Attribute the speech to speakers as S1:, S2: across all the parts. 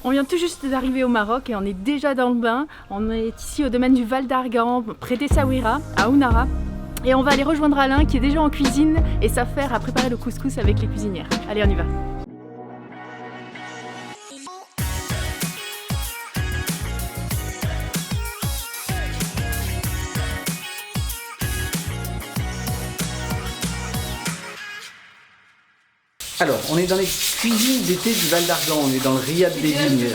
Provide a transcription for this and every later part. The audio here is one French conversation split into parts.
S1: On vient tout juste d'arriver au Maroc et on est déjà dans le bain. On est ici au domaine du Val d'Argan, près d'Essaouira, à Ounara. Et on va aller rejoindre Alain qui est déjà en cuisine et s'affaire à préparer le couscous avec les cuisinières. Allez, on y va.
S2: Alors, on est dans les cuisines d'été du Val d'Argan, on est dans le riad des vignes.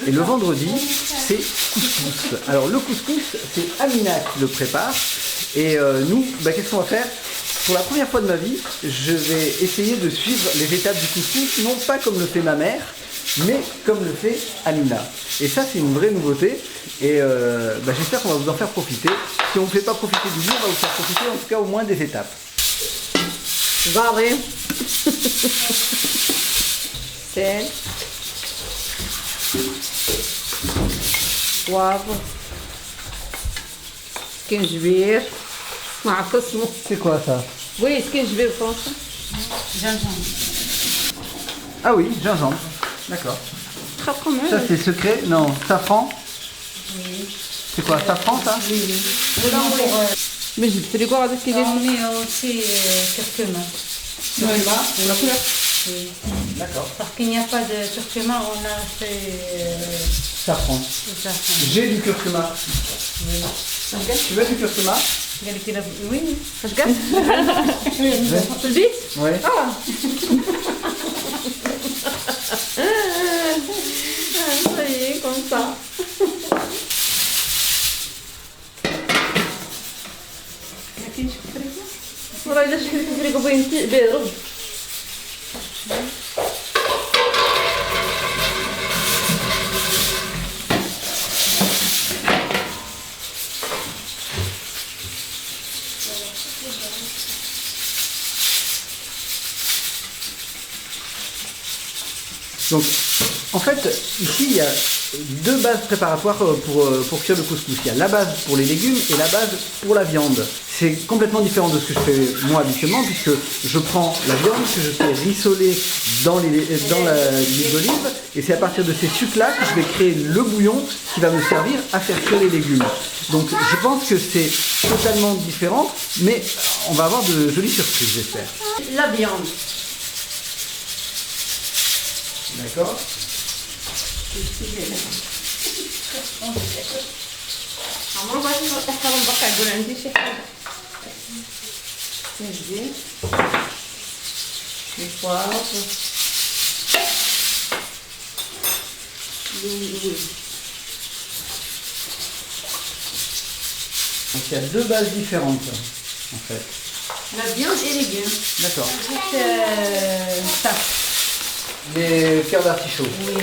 S2: Et le vendredi, c'est couscous. Alors, le couscous, c'est Amina qui le prépare. Et nous, qu'est-ce qu'on va faire? Pour la première fois de ma vie, je vais essayer de suivre les étapes du couscous, non pas comme le fait ma mère, mais comme le fait Amina. Et ça, c'est une vraie nouveauté. Et j'espère qu'on va vous en faire profiter. Si on ne fait pas profiter du goût, on va vous faire profiter en tout cas au moins des étapes.
S3: Varé. Sel. Poivre. Skinjbir.
S2: C'est quoi ça?
S3: Oui, skinjbir français.
S1: Gingembre.
S2: Ah oui, gingembre. D'accord.
S3: Très
S2: Ça c'est secret? Non, safran?
S1: Oui.
S2: C'est quoi, safran ça?
S1: Oui.
S3: Mais je te quoi avec ce qu'il est.
S1: On met aussi curcuma.
S3: Curcuma, pour la couleur.
S1: Oui.
S2: D'accord.
S1: Parce qu'il n'y a pas de curcuma, on a fait
S2: Safran.
S1: tout ça.
S2: J'ai du curcuma.
S1: Oui.
S2: Tu veux du curcuma?
S1: Oui.
S3: Regarde.
S2: Ouais.
S3: Tu le dis?
S2: Oui.
S3: Ah. Ça y est, comme ça. وراه إلا شحال كنفريكو بين بيرو.
S2: Donc, en fait, ici, il y a deux bases préparatoires pour cuire le couscous. Il y a la base pour les légumes et la base pour la viande. C'est complètement différent de ce que je fais moi habituellement, puisque je prends la viande que je fais rissoler dans l'huile d'olive, et c'est à partir de ces sucs-là que je vais créer le bouillon qui va me servir à faire cuire les légumes. Donc, je pense que c'est totalement différent, mais on va avoir de jolies surprises, j'espère.
S3: La viande.
S2: D'accord.
S3: عمرو باش نحضر نبقى يقول عندي شي حاجه نزيد شي بواط
S2: Donc il y a deux bases différentes en fait.
S3: la viande et les légumes.
S2: D'accord.
S3: Ça.
S2: Les cœurs d'artichaut.
S3: Oui.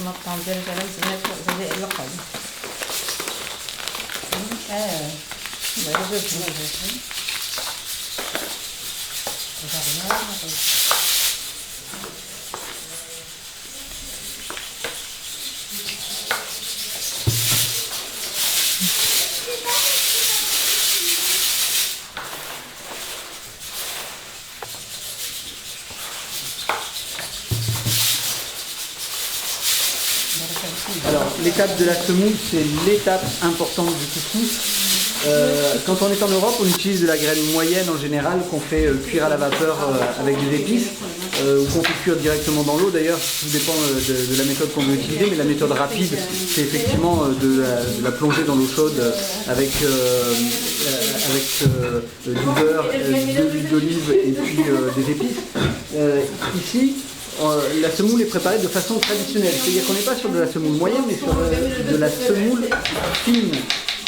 S3: نقطع الدرجة زي اللقب.
S2: Alors l'étape de la semoule, c'est l'étape importante du couscous. Quand on est en Europe, on utilise de la graine moyenne en général qu'on fait cuire à la vapeur avec des épices ou qu'on fait cuire directement dans l'eau. D'ailleurs, tout dépend de la méthode qu'on veut utiliser, mais la méthode rapide, c'est effectivement de la plonger dans l'eau chaude avec du beurre, de l'huile d'olive et puis des épices. Ici, la semoule est préparée de façon traditionnelle, c'est-à-dire qu'on n'est pas sur de la semoule moyenne, mais sur de la semoule fine.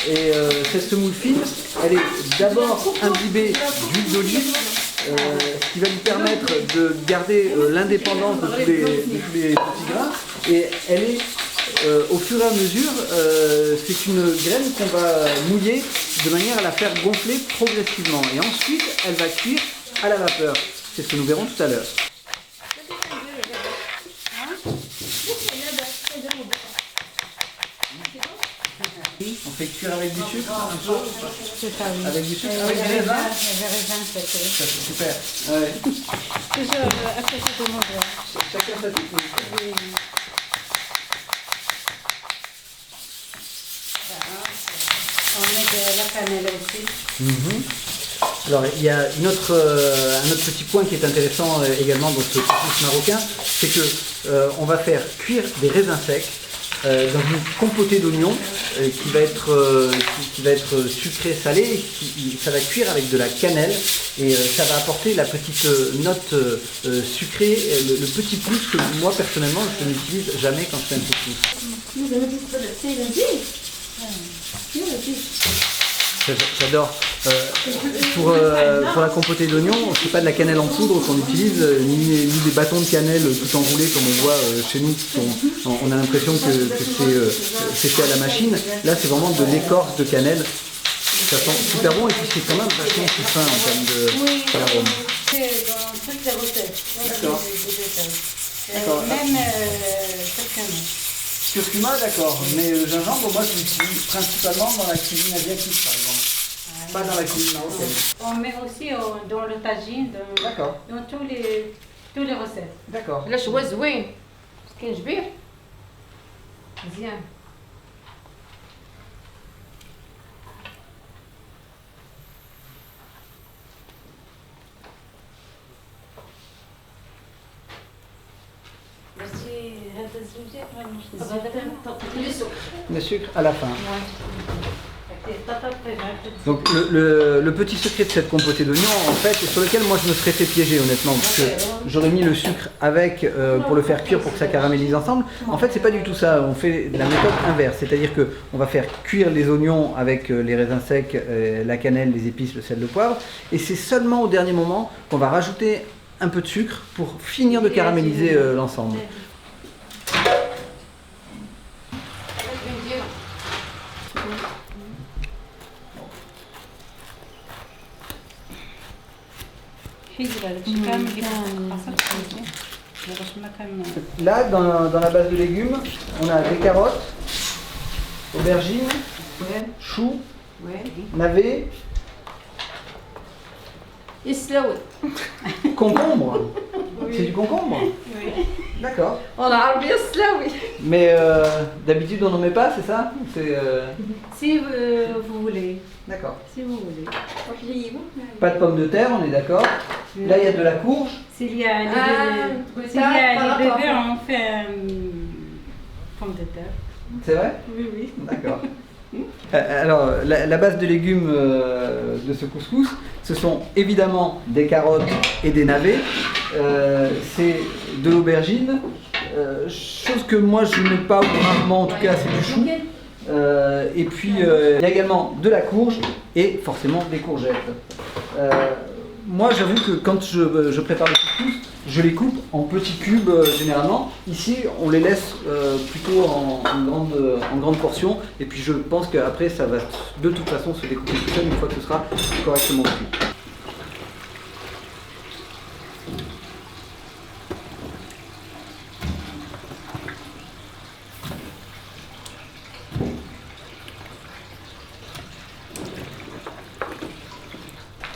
S2: Et cette semoule fine, elle est d'abord imbibée d'huile d'olive, ce qui va lui permettre de garder l'indépendance de tous les petits grains. Et elle est, au fur et à mesure, c'est une graine qu'on va mouiller de manière à la faire gonfler progressivement. Et ensuite, elle va cuire à la vapeur. C'est ce que nous verrons tout à l'heure. En fait cuire avec du sucre un peu.
S4: C'est ça, oui.
S2: Avec du sucre, avec du raisin.
S4: Les raisins, c'est
S2: Ça c'est super. Ouais.
S4: toujours après tout le monde.
S2: Chacun sa technique.
S4: On met de la cannelle aussi.
S2: Alors il y a un autre petit point qui est intéressant également dans ce couscous marocain, c'est que on va faire cuire des raisins secs dans une compotée d'oignons qui va être sucrée salée, ça va cuire avec de la cannelle et ça va apporter la petite note sucrée, le petit plus que moi personnellement je n'utilise jamais quand je fais un couscous. J'adore. Pour la compotée d'oignons, c'est pas de la cannelle en poudre qu'on utilise, ni des bâtons de cannelle tout enroulés comme on voit chez nous. On a l'impression que c'est fait à la machine. Là, c'est vraiment de l'écorce de cannelle. Ça sent super bon et puis c'est quand même vachement plus fin en termes d'arôme.
S4: C'est dans toutes les recettes.
S2: D'accord. D'accord.
S4: Même certainement.
S2: Curcuma, d'accord, mais le gingembre, moi je l'utilise principalement dans la cuisine asiatique par exemple. Pas dans la cuisine marocaine.
S4: On met aussi dans le tagine,
S2: D'accord,
S4: dans tous les recettes.
S2: d'accord.
S3: علاش هو زوين كاين جبير مزيان
S4: درتي هذا الزوجين
S2: Le sucre à la fin. Donc le petit secret de cette compotée d'oignons, en fait, sur lequel moi je me serais fait piéger honnêtement, parce que j'aurais mis le sucre avec pour le faire cuire pour que ça caramélise ensemble. En fait, c'est pas du tout ça. On fait la méthode inverse, c'est-à-dire que on va faire cuire les oignons avec les raisins secs, la cannelle, les épices, le sel, le poivre, et c'est seulement au dernier moment qu'on va rajouter un peu de sucre pour finir de caraméliser l'ensemble. Là, dans la base de légumes, on a des carottes, aubergines, choux, navets,
S3: يسلاوي
S2: concombre. C'est du concombre?
S4: Oui.
S2: D'accord.
S3: انا عربيه السلاوي
S2: Mais d'habitude on n'en met pas, c'est ça?
S4: Si vous voulez.
S2: D'accord.
S4: Si vous voulez.
S2: Pas de pommes de terre, on est d'accord. Là il y a de la courge.
S4: S'il y a les bébés,
S3: s'il y a les bébés,
S4: on fait pomme de terre.
S2: C'est vrai?
S4: Oui, oui.
S2: D'accord. Alors, la base de légumes de ce couscous, ce sont évidemment des carottes et des navets. C'est de l'aubergine, chose que moi je n'ai pas, ou rarement en tout cas, c'est du chou. Et puis il y a également de la courge et forcément des courgettes. Moi j'avoue que quand je prépare le couscous, je les coupe en petits cubes généralement. Ici on les laisse plutôt en grandes portions et puis je pense qu'après ça va de toute façon se découper tout seul une fois que ce sera correctement cuit.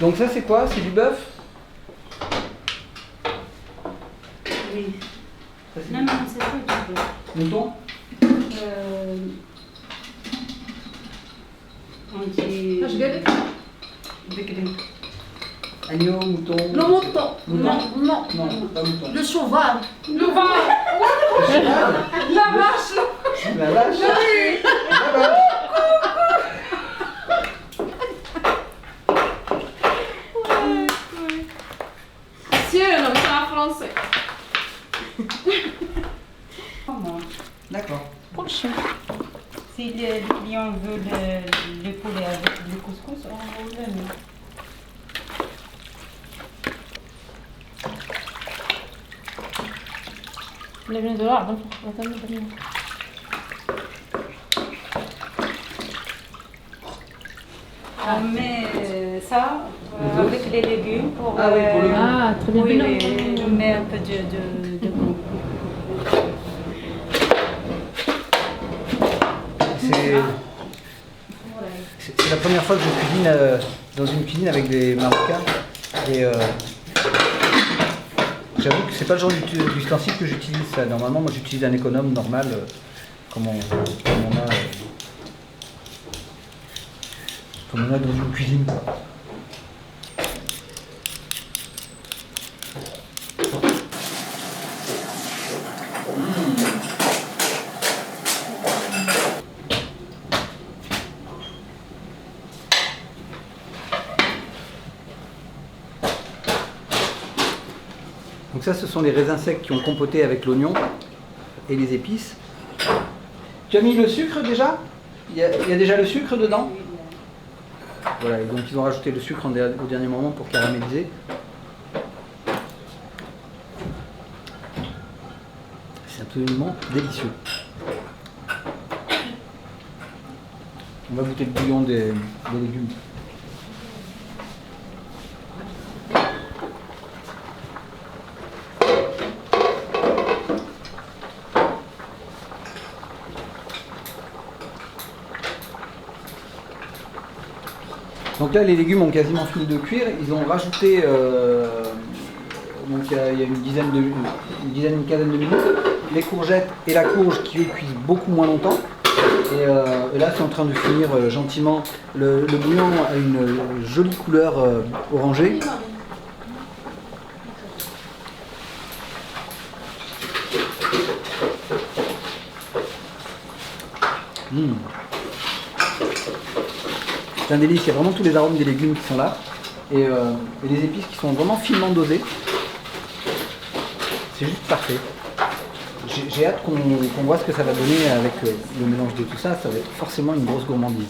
S2: Donc ça c'est quoi? C'est du bœuf?
S4: Oui.
S2: Ça, c'est
S4: Non, non, c'est pas du bœuf.
S2: mouton?
S4: On dit...
S3: اش قال لك
S4: بقري.
S2: Agneau, mouton?
S3: لو مونطون
S2: Mouton?
S3: نو
S2: Non, pas mouton.
S3: لو شوفال لو
S2: Le cheval?
S3: لا باش
S2: La vache? La vache?
S3: سير انا مش عارف فرنسي
S4: Comment?
S2: D'accord.
S4: Si le client veut le poulet avec le couscous, on le met.
S3: لا بين دولار دونك
S4: On met ça avec les légumes pour...
S2: Ah oui, pour le goût.
S1: Ah, très bien.
S4: Oui, on met un peu de goût.
S2: c'est la première fois que je cuisine dans une cuisine avec des Marocains. Et j'avoue que c'est pas le genre d'ustensile que j'utilise. Normalement, moi j'utilise un économe normal, comme on a dans une cuisine. Donc ça, ce sont les raisins secs qui ont compoté avec l'oignon et les épices. Tu as mis le sucre déjà? Il y a déjà le sucre dedans? Voilà, et donc ils ont rajouté le sucre au dernier moment pour caraméliser. C'est absolument délicieux. On va goûter le bouillon des légumes. Donc là, les légumes ont quasiment fini de cuire. Ils ont rajouté, donc il y a une quinzaine de minutes, les courgettes et la courge qui eux cuisent beaucoup moins longtemps. Et là, c'est en train de finir gentiment. Le bouillon a une jolie couleur orangée. C'est un délice, il y a vraiment tous les arômes des légumes qui sont là et les épices qui sont vraiment finement dosées. C'est juste parfait. J'ai hâte qu'on voit ce que ça va donner avec le mélange de tout ça. Ça va être forcément une grosse gourmandise.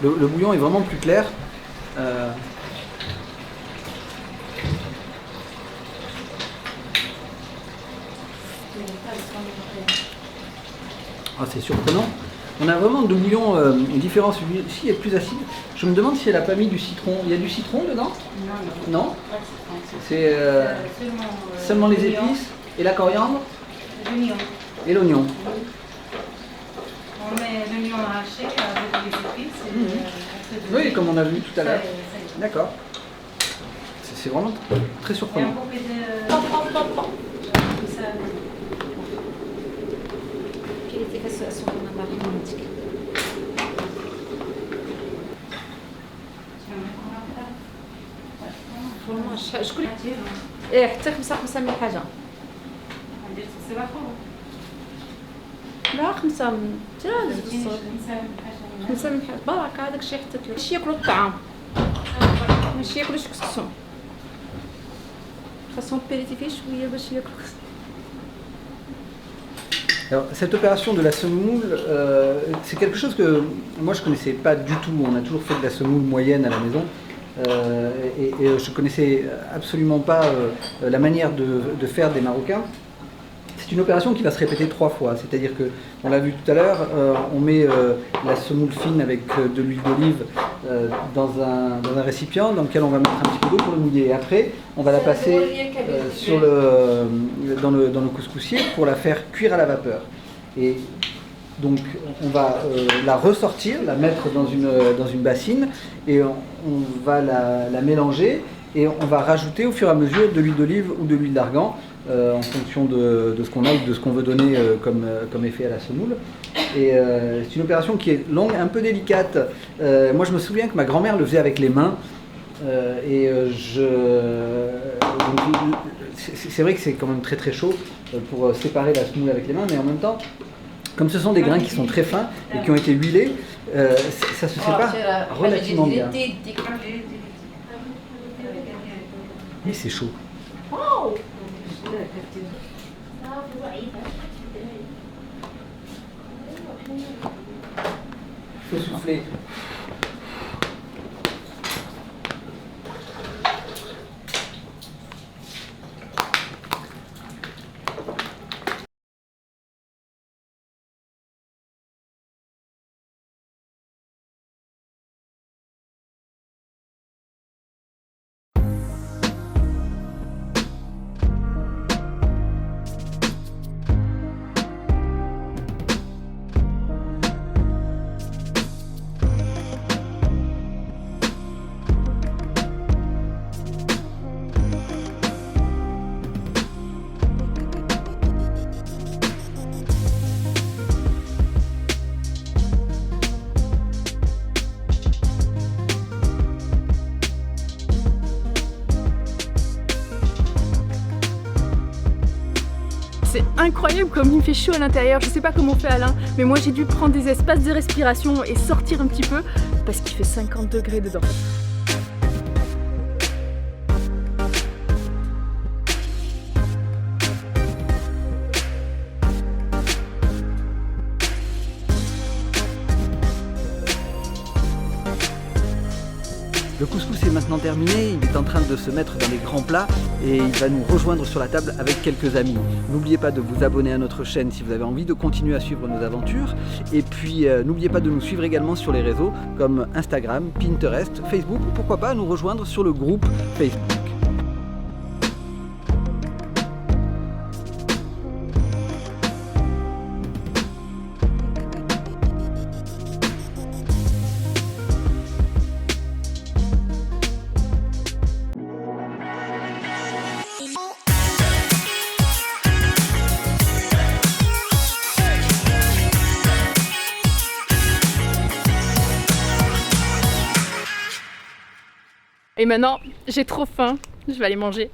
S2: Le bouillon est vraiment plus clair. Ah, c'est surprenant. On a vraiment deux bouillons différents. Celui-ci est plus acide. Je me demande si elle n'a pas mis du citron. Il y a du citron dedans? Non. Non? C'est seulement les épices et la coriandre et l'oignon.
S4: On met l'oignon haché avec les épices.
S2: Oui, comme on a vu tout à l'heure. D'accord. C'est vraiment très surprenant.
S4: Et un peu de...
S3: شكون ايه حتى خمسة من الحاجة لا خمسة من الحاجة بركة هذاك الشيء حتى ماشي ياكلوا الطعام ماشي ياكلوا كسكسو خاصهم بيريتيفي شوية باش ياكلوا.
S2: Alors, cette opération de la semoule, c'est quelque chose que moi je connaissais pas du tout. On a toujours fait de la semoule moyenne à la maison et je connaissais absolument pas la manière de faire des Marocains. C'est une opération qui va se répéter 3 fois, c'est-à-dire que, on l'a vu tout à l'heure, on met la semoule fine avec de l'huile d'olive dans un récipient dans lequel on va mettre un petit peu d'eau pour le mouiller. Et après, on va la passer dans le couscoussier pour la faire cuire à la vapeur. Et donc on va la ressortir, la mettre dans une bassine et on va la mélanger et on va rajouter au fur et à mesure de l'huile d'olive ou de l'huile d'argan en fonction de ce qu'on a ou de ce qu'on veut donner comme effet à la semoule. Et c'est une opération qui est longue, un peu délicate. Moi je me souviens que ma grand-mère le faisait avec les mains. C'est vrai que c'est quand même très très chaud pour séparer la semoule avec les mains, mais en même temps, comme ce sont des grains qui sont très fins et qui ont été huilés, ça se sépare relativement bien. Mais c'est chaud. Il faut souffler.
S1: incroyable comme il me fait chaud à l'intérieur. Je sais pas comment on fait Alain, mais moi j'ai dû prendre des espaces de respiration et sortir un petit peu parce qu'il fait 50 degrés dedans.
S2: Le couscous est maintenant terminé, il est en train de se mettre dans les grands plats et il va nous rejoindre sur la table avec quelques amis. N'oubliez pas de vous abonner à notre chaîne si vous avez envie de continuer à suivre nos aventures. Et puis n'oubliez pas de nous suivre également sur les réseaux comme Instagram, Pinterest, Facebook ou pourquoi pas nous rejoindre sur le groupe Facebook.
S1: Et maintenant, j'ai trop faim, je vais aller manger.